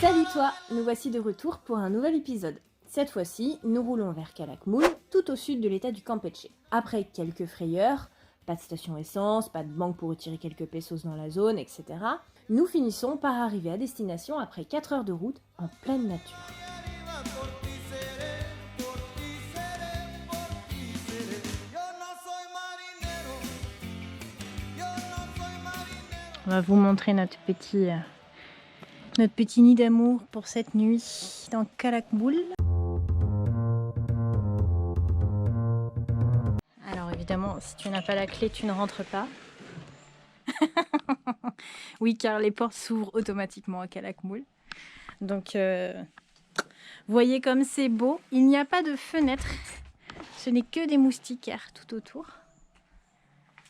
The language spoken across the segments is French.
Salut toi, nous voici de retour pour un nouvel épisode. Cette fois-ci, nous roulons vers Calakmul, tout au sud de l'état du Campeche. Après quelques frayeurs, pas de station essence, pas de banque pour retirer quelques pesos dans la zone, etc., nous finissons par arriver à destination après 4 heures de route en pleine nature. On va vous montrer notre petit nid d'amour pour cette nuit dans Calakmul. Alors évidemment, si tu n'as pas la clé, tu ne rentres pas. Oui, car les portes s'ouvrent automatiquement à Calakmul. Donc, voyez comme c'est beau. Il n'y a pas de fenêtre. Ce n'est que des moustiquaires tout autour.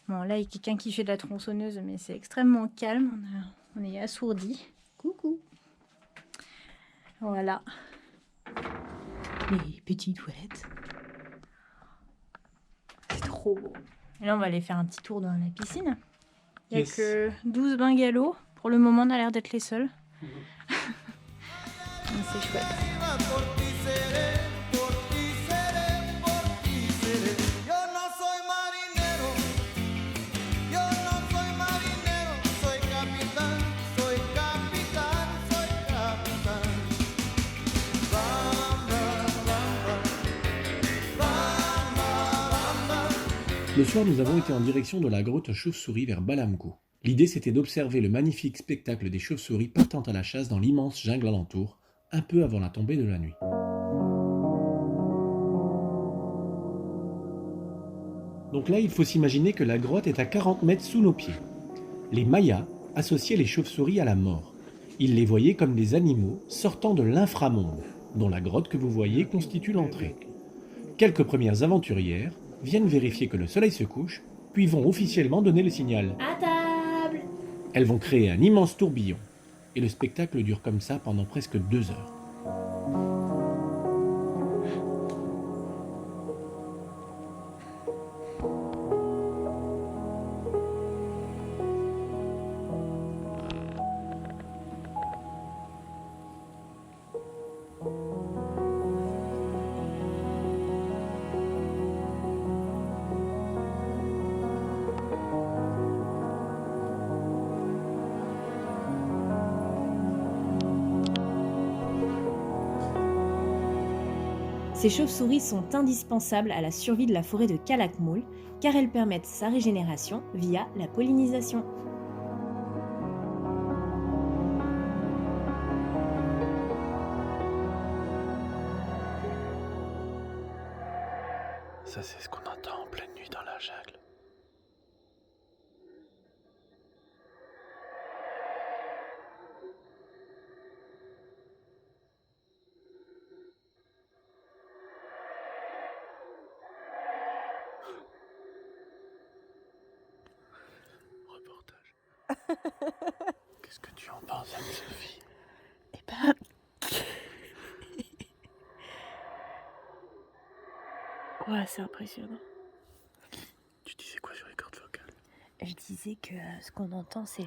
Bon, là, il y a quelqu'un qui fait de la tronçonneuse, mais c'est extrêmement calme. On est assourdi. Coucou. Voilà. Les petites toilettes. C'est trop beau. Et là, on va aller faire un petit tour dans la piscine. Il n'y a que 12 bungalows. Pour le moment, on a l'air d'être les seuls. Mais c'est chouette. Le soir, nous avons été en direction de la grotte chauve-souris vers Balamco. L'idée, c'était d'observer le magnifique spectacle des chauves-souris partant à la chasse dans l'immense jungle alentour, un peu avant la tombée de la nuit. Donc là, il faut s'imaginer que la grotte est à 40 mètres sous nos pieds. Les Mayas associaient les chauves-souris à la mort. Ils les voyaient comme des animaux sortant de l'inframonde, dont la grotte que vous voyez constitue l'entrée. Quelques premières aventurières viennent vérifier que le soleil se couche, puis vont officiellement donner le signal. À table! Elles vont créer un immense tourbillon, et le spectacle dure comme ça pendant presque 2 heures. Ces chauves-souris sont indispensables à la survie de la forêt de Calakmul car elles permettent sa régénération via la pollinisation. Ça, c'est ce qu'on entend en pleine nuit dans la jungle. Qu'est-ce que tu en penses, Anne-Sophie? Eh ben... Ouais, c'est impressionnant. Tu disais quoi sur les cordes vocales? Je disais que ce qu'on entend, c'est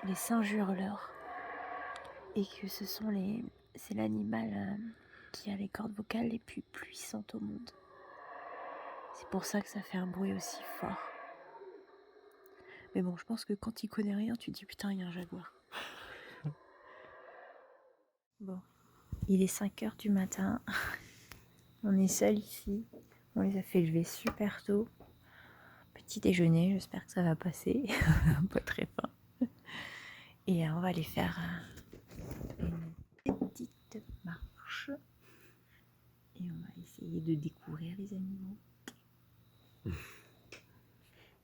les singes hurleurs. Et que c'est l'animal qui a les cordes vocales les plus puissantes au monde. C'est pour ça que ça fait un bruit aussi fort. Mais bon, je pense que quand tu connais rien, tu te dis putain, il y a un jaguar. Bon, il est 5h du matin. On est seul ici. On les a fait lever super tôt. Petit déjeuner, j'espère que ça va passer. Pas très faim. Et on va aller faire une petite marche. Et on va essayer de découvrir les animaux.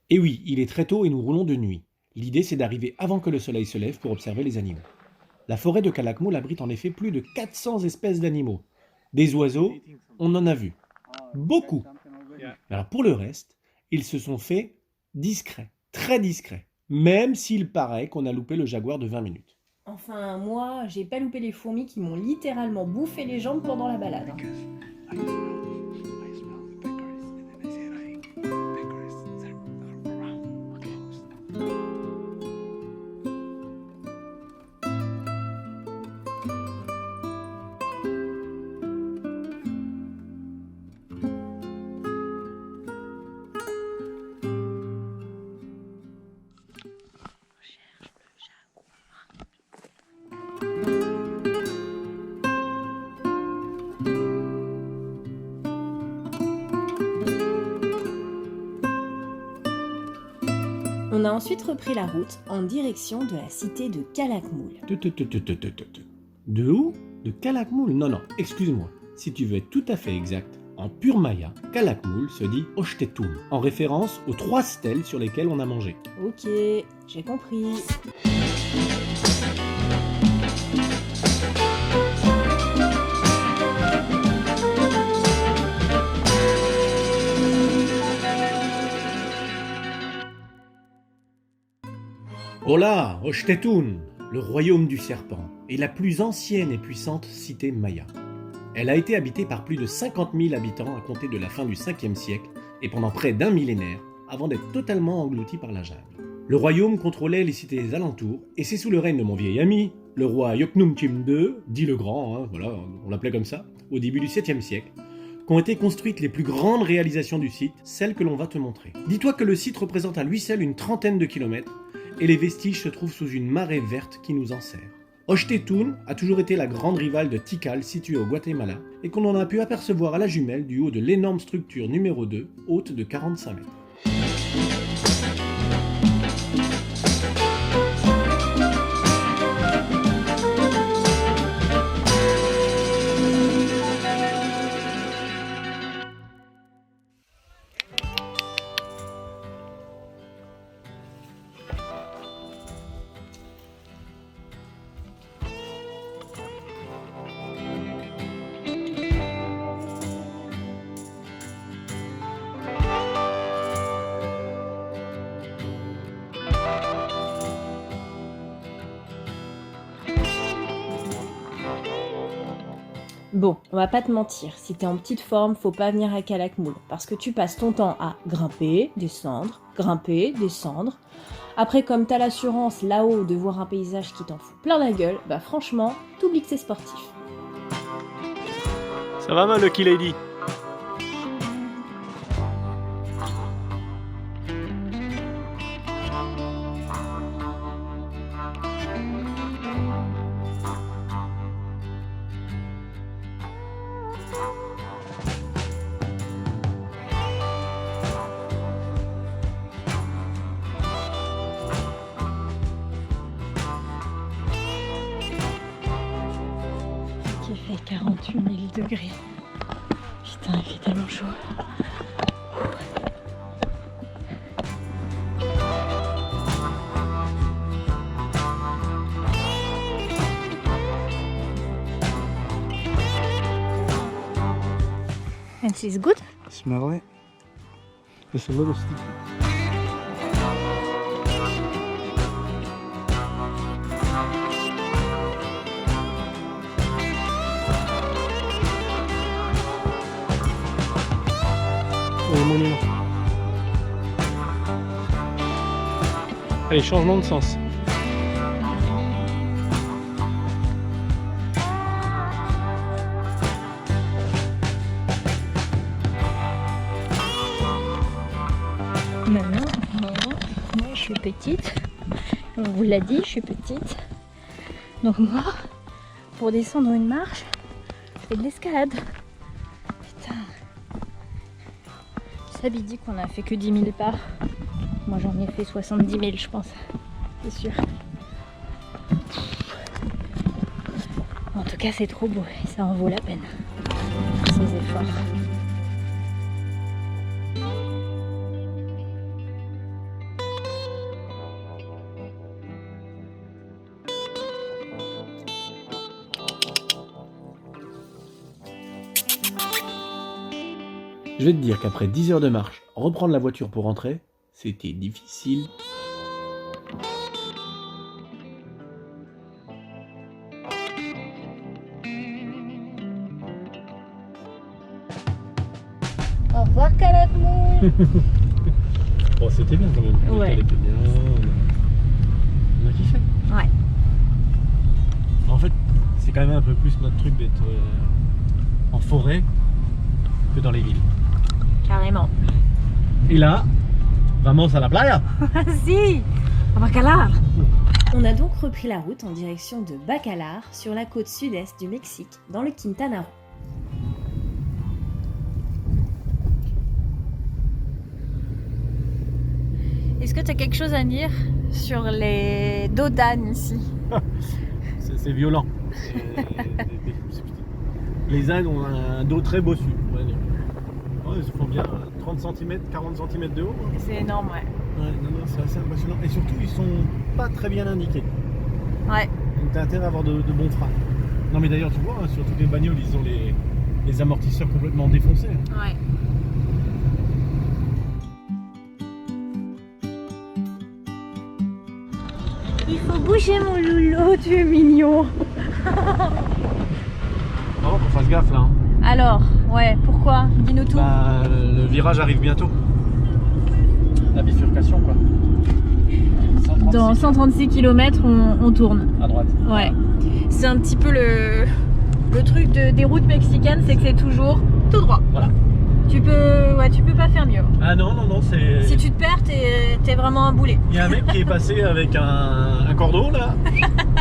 Et oui, il est très tôt et nous roulons de nuit. L'idée, c'est d'arriver avant que le soleil se lève pour observer les animaux. La forêt de Calakmul abrite en effet plus de 400 espèces d'animaux. Des oiseaux, on en a vu. Beaucoup. Alors pour le reste, ils se sont fait discrets, très discrets. Même s'il paraît qu'on a loupé le jaguar de 20 minutes. Enfin, moi, j'ai pas loupé les fourmis qui m'ont littéralement bouffé les jambes pendant la balade. On a ensuite repris la route en direction de la cité de Calakmul. De où? De Calakmul? Non, excuse-moi. Si tu veux être tout à fait exact, en pur maya, Calakmul se dit Oshtetun, en référence aux 3 stèles sur lesquelles on a mangé. Ok, j'ai compris. Hola, Oshtetun, le royaume du serpent, est la plus ancienne et puissante cité maya. Elle a été habitée par plus de 50 000 habitants à compter de la fin du 5e siècle et pendant près d'1 millénaire avant d'être totalement engloutie par la jungle. Le royaume contrôlait les cités des alentours et c'est sous le règne de mon vieil ami, le roi Yoknumchim II, dit le Grand, voilà, on l'appelait comme ça, au début du 7e siècle, qu'ont été construites les plus grandes réalisations du site, celles que l'on va te montrer. Dis-toi que le site représente à lui seul une trentaine de kilomètres et les vestiges se trouvent sous une marée verte qui nous enserre. Oshtetun a toujours été la grande rivale de Tikal située au Guatemala et qu'on en a pu apercevoir à la jumelle du haut de l'énorme structure numéro 2, haute de 45 mètres. Bon, on va pas te mentir, si t'es en petite forme, faut pas venir à Calakmul, parce que tu passes ton temps à grimper, descendre. Après, comme t'as l'assurance là-haut de voir un paysage qui t'en fout plein la gueule, bah franchement, t'oublies que c'est sportif. Ça va ma Lucky Lady? Qui fait 48 000 degrés. Putain, il fait tellement chaud. And she's good? Smell it? It's a little sticky. Allez, changement de sens. Maintenant, moi je suis petite. On vous l'a dit, je suis petite. Donc moi, pour descendre une marche, je fais de l'escalade. Putain. Sabi dit qu'on a fait que 10 000 pas. Moi j'en ai fait 70 000 je pense. C'est sûr. En tout cas c'est trop beau et ça en vaut la peine. Ces efforts. Je vais te dire qu'après 10 heures de marche, reprendre la voiture pour rentrer, c'était difficile. Au revoir Calakmul. Bon, c'était bien quand même. Ouais. Elle était bien. On a kiffé. Ouais. En fait, c'est quand même un peu plus notre truc d'être en forêt que dans les villes. Carrément. Et là, vamos a la playa. Si, à Bacalar. On a donc repris la route en direction de Bacalar, sur la côte sud-est du Mexique, dans le Quintana Roo. Est-ce que tu as quelque chose à dire sur les dos d'âne ici? C'est violent. Les ânes ont un dos très bossu, on va dire. Ouais, ils font bien 30 cm, 40 cm de haut. C'est énorme, ouais. Ouais, non, c'est assez impressionnant. Et surtout, ils sont pas très bien indiqués. Ouais. Donc t'as intérêt à avoir de bons freins. Non mais d'ailleurs, tu vois, hein, sur toutes les bagnoles, ils ont les amortisseurs complètement défoncés. Ouais. Il faut bouger mon loulou, tu es mignon. Oh, qu'on fasse gaffe là. Hein. Alors, ouais, pourquoi? Dis-nous tout. Bah, le virage arrive bientôt. La bifurcation quoi. 136. Dans 136 km, on tourne. À droite. Ouais. C'est un petit peu le truc des routes mexicaines, c'est que c'est toujours tout droit. Voilà. Tu peux pas faire mieux. Ah non, c'est... Si tu te perds, t'es vraiment un boulet. Il y a un mec qui est passé avec un cordeau là,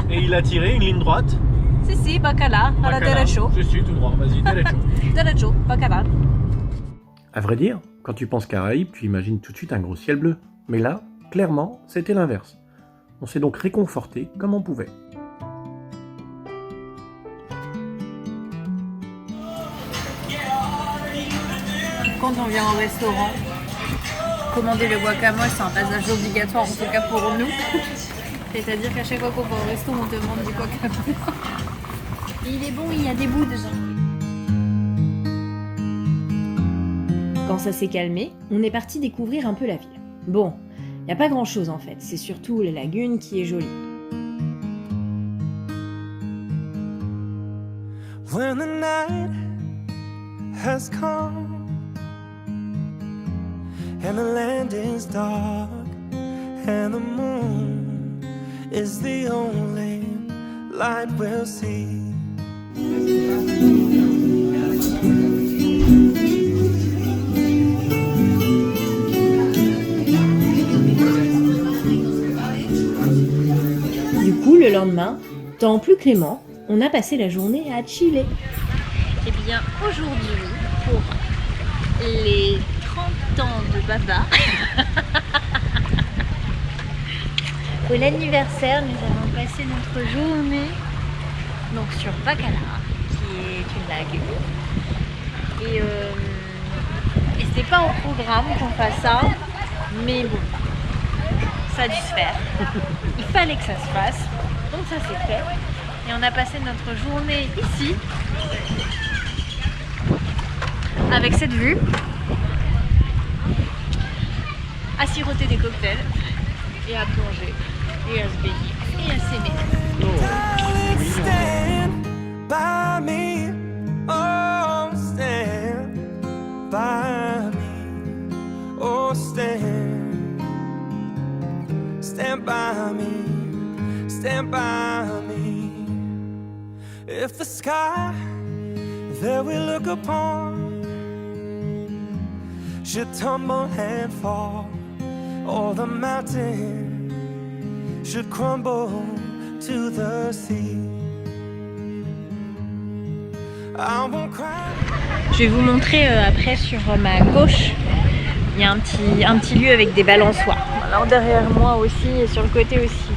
et il a tiré une ligne droite. Si, bacala, à la derecho. Je suis tout droit, vas-y, derecho. Derecho, bacala. À vrai dire, quand tu penses Caraïbes, tu imagines tout de suite un gros ciel bleu. Mais là, clairement, c'était l'inverse. On s'est donc réconforté comme on pouvait. Quand on vient au restaurant, commander le guacamole, c'est un passage obligatoire, en tout cas pour nous. C'est-à-dire qu'à chaque fois qu'on va au resto, on demande du guacamole. Et il est bon, il y a des bouts dedans. Quand ça s'est calmé, on est parti découvrir un peu la ville. Bon, il n'y a pas grand-chose en fait, c'est surtout la lagune qui est jolie. When the night has come and the land is dark and the moon is the only light we'll see. Du coup, le lendemain, temps plus clément, on a passé la journée à chiller. Et bien, aujourd'hui, pour les 30 ans de Baba, pour l'anniversaire, nous avons passé notre journée donc sur Bacala, qui est une lagune. Et c'était pas au programme qu'on fasse ça, mais bon, ça a dû se faire. Il fallait que ça se fasse, donc ça s'est fait. Et on a passé notre journée ici, avec cette vue, à siroter des cocktails, et à plonger, et à se baigner, et à s'aimer. Darling, stand by me. Oh, stand by me. Oh, stand by me. Stand by me. If the sky that we look upon should tumble and fall, or the mountain should crumble to the sea, I won't cry. Je vais vous montrer après sur ma gauche, il y a un petit lieu avec des balançoires. Alors derrière moi aussi et sur le côté aussi.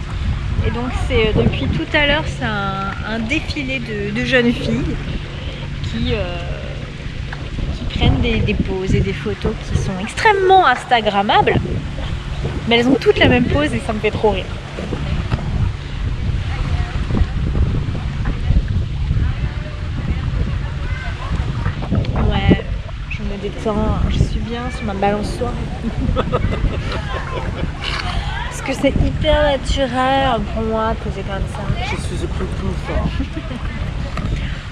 Et donc c'est depuis tout à l'heure, c'est un défilé de jeunes filles qui prennent des poses et des photos qui sont extrêmement instagrammables. Mais elles ont toutes la même pose et ça me fait trop rire. Ouais, je me détends, je suis bien sur ma balançoire. Parce que c'est hyper naturel pour moi de poser comme ça. Je suis le plus fort.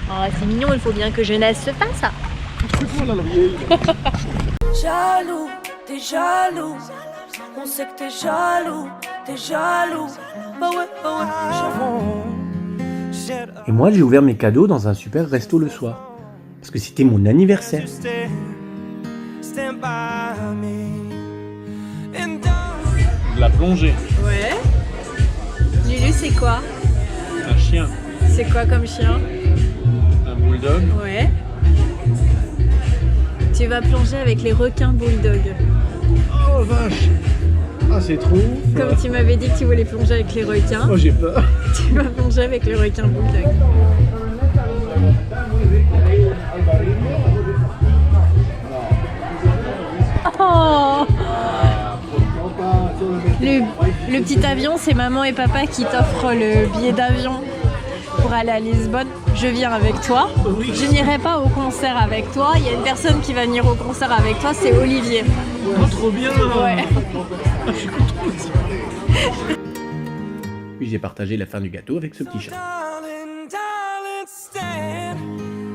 Oh, c'est mignon, il faut bien que jeunesse se fasse ça. Fais-toi là, la vieille. Jaloux, t'es jaloux. On sait que t'es jaloux, bah ouais, Et moi, j'ai ouvert mes cadeaux dans un super resto le soir. Parce que c'était mon anniversaire. Stand by me. And De la plongée. Ouais. Lulu, c'est quoi? Un chien. C'est quoi comme chien? Un bulldog. Ouais. Tu vas plonger avec les requins bulldog. Oh vache. Ah, c'est trop ouf. Comme tu m'avais dit que tu voulais plonger avec les requins, Oh, j'ai peur. tu vas plonger avec les requins bulldog. Oh, le petit avion, c'est maman et papa qui t'offrent le billet d'avion pour aller à Lisbonne. Je viens avec toi. Je n'irai pas au concert avec toi. Il y a une personne qui va venir au concert avec toi, c'est Olivier. Oh, trop bien. Ouais. Je suis content aussi. Puis j'ai partagé la fin du gâteau avec ce petit chat. Darling, darling, stand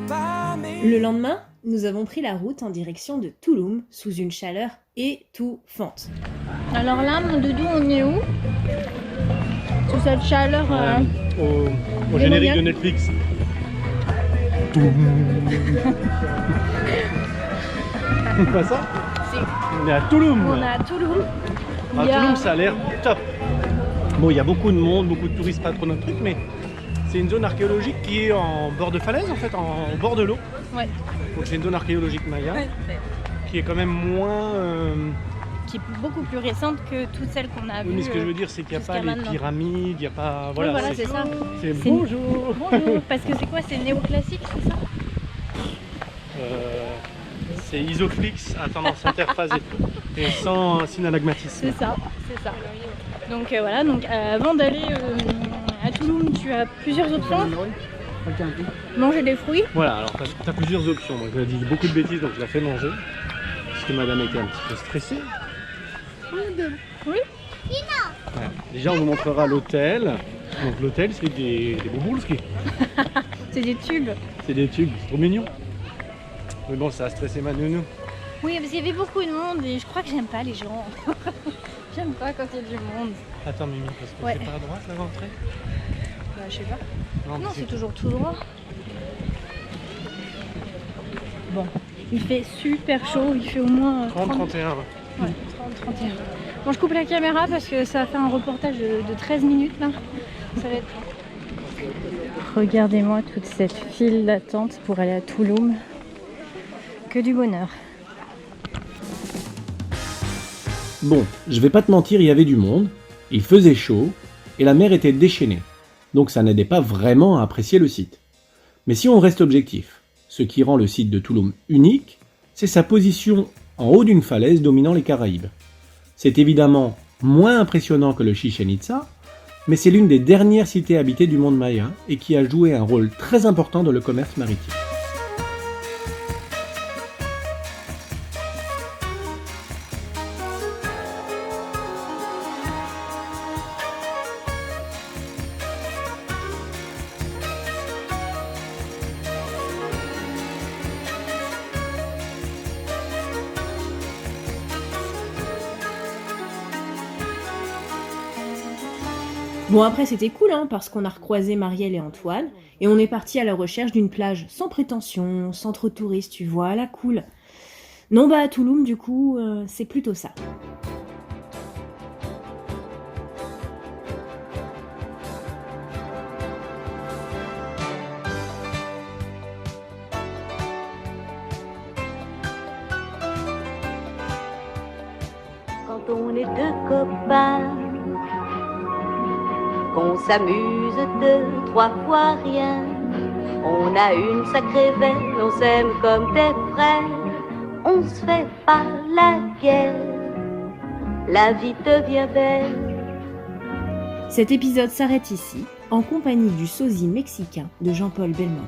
by me. Le lendemain, nous avons pris la route en direction de Tulum sous une chaleur étouffante. Alors là, mon doudou, on est où? Sous cette chaleur. Au générique de Netflix. Pas ça? Si. On est à Tulum. On est à Tulum. À Il y a- Tulum, ça a l'air top. Bon, il y a beaucoup de monde, beaucoup de touristes, pas trop notre truc, mais c'est une zone archéologique qui est en bord de falaise, en fait, en bord de l'eau. Ouais. Donc c'est une zone archéologique maya qui est quand même moins. Qui est beaucoup plus récente que toutes celles qu'on a Oui, vues. mais ce que je veux dire, c'est qu'il n'y a jusqu'à pas les maintenant. pyramides, il n'y a pas. Oui, Voilà, voilà, c'est ça. C'est C'est- bonjour. Bonjour, parce que c'est quoi? C'est néoclassique, c'est ça? C'est isoflix à tendance interphasée et sans synalagmatisme. C'est ça, c'est ça. Donc voilà, donc avant d'aller à Tulum, tu as plusieurs options. Manger des fruits. Voilà, alors tu as plusieurs options. Moi, je dis beaucoup de bêtises, donc je la fais manger. Parce que madame était un petit peu stressée. Oui. Voilà. Déjà, on vous montrera l'hôtel. Donc l'hôtel, c'est des bouboulskis. C'est des tubes. C'est des tubes, c'est trop mignon. Mais bon, ça a stressé ma nounou. Oui, parce qu'il y avait beaucoup de monde et je crois que j'aime pas les gens. J'aime pas quand il y a du monde. Attends Mimi, parce que Ouais. c'est pas à droite la rentrée. Bah, je sais pas. Non, mais c'est toujours tout droit. Bon, il fait super chaud, il fait au moins 30-31. Ouais, 30-31. Bon, je coupe la caméra parce que ça va faire un reportage de 13 minutes là. Ça va être... Regardez-moi toute cette file d'attente pour aller à Tulum. Que du bonheur. Bon, je vais pas te mentir, il y avait du monde, il faisait chaud, et la mer était déchaînée. Donc ça n'aidait pas vraiment à apprécier le site. Mais si on reste objectif, ce qui rend le site de Tulum unique, c'est sa position en haut d'une falaise dominant les Caraïbes. C'est évidemment moins impressionnant que le Chichén Itzá, mais c'est l'une des dernières cités habitées du monde maya et qui a joué un rôle très important dans le commerce maritime. Bon, après c'était cool hein, parce qu'on a recroisé Marielle et Antoine et on est parti à la recherche d'une plage sans prétention, sans trop de touristes, tu vois, la cool. Non, bah à Tulum du coup, c'est plutôt ça. Quand on est deux copains, qu'on s'amuse deux, trois fois rien, on a une sacrée veine, on s'aime comme des frères, on se fait pas la guerre, la vie devient belle. Cet épisode s'arrête ici, en compagnie du sosie mexicain de Jean-Paul Belmondo.